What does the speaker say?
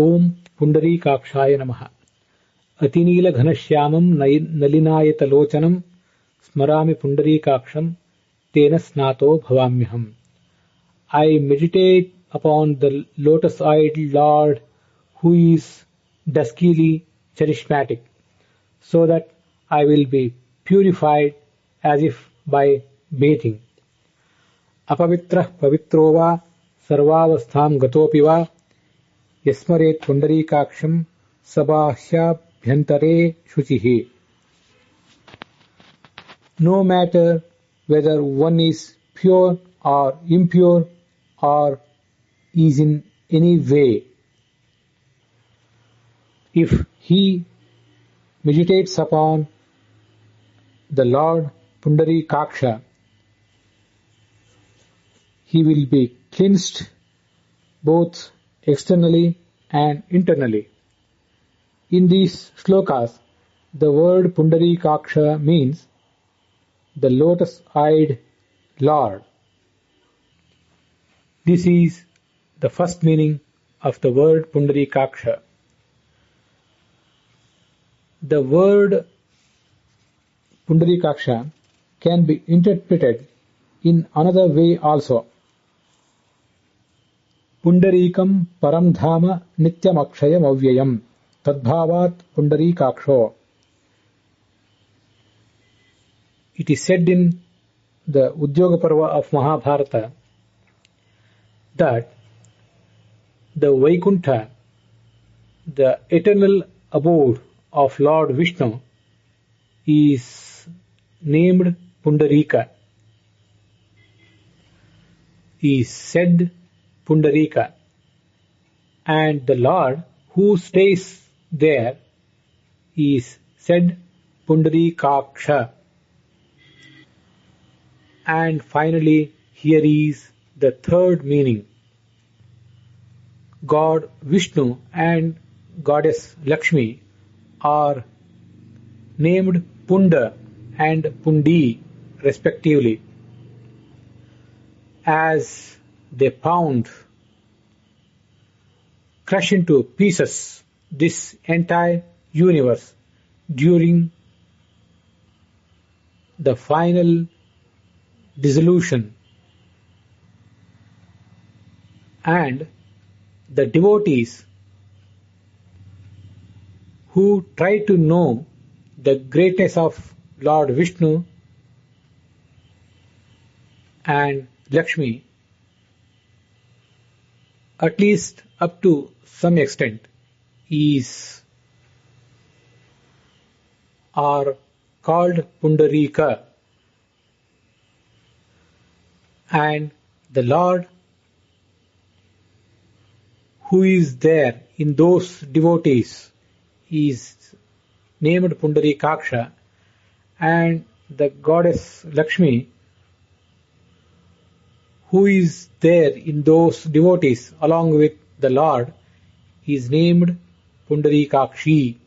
ఓం పుండరీకాక్షాయ నమః. అతినీలఘనశ్యామం నలినాయతలోచనం స్మరామి పుండరీకాక్షం తేన స్నాతో భవామ్యహం. I meditate upon the lotus-eyed Lord who is duskily charismatic, so that I will be purified as if by bathing. Apavitrah pavitro va sarvavastham gatopi va yasmaret pundarikaksham sabhahyabhyantare shuchihi. No matter whether one is pure or impure or is in any way, if he meditates upon the Lord Pundarikaksha, he will be cleansed both externally and internally. In these shlokas, the word Pundarikaksha means the lotus-eyed Lord. This is the first meaning of the word Pundarikaksha. The word Pundarikaksha can be interpreted in another way also. Pundarikam param dhama nityam akshayam avyayam tadbhavat Pundarikaksho. It is said in the Udyoga Parva of Mahabharata that the Vaikuntha, the eternal abode of Lord Vishnu, is named Pundarika, is said Pundarika, and the Lord who stays there is said Pundarikaksha. And finally, here is the third meaning. God Vishnu and Goddess Lakshmi are named Punda and Pundi respectively, as they crush into pieces this entire universe during the final dissolution, and the devotees who try to know the greatness of Lord Vishnu and Lakshmi, at least up to some extent, are called Pundarika. And the Lord who is there in those devotees is named Pundarikaksha, and the goddess Lakshmi who is there in those devotees along with the Lord is named Pundarikakshi.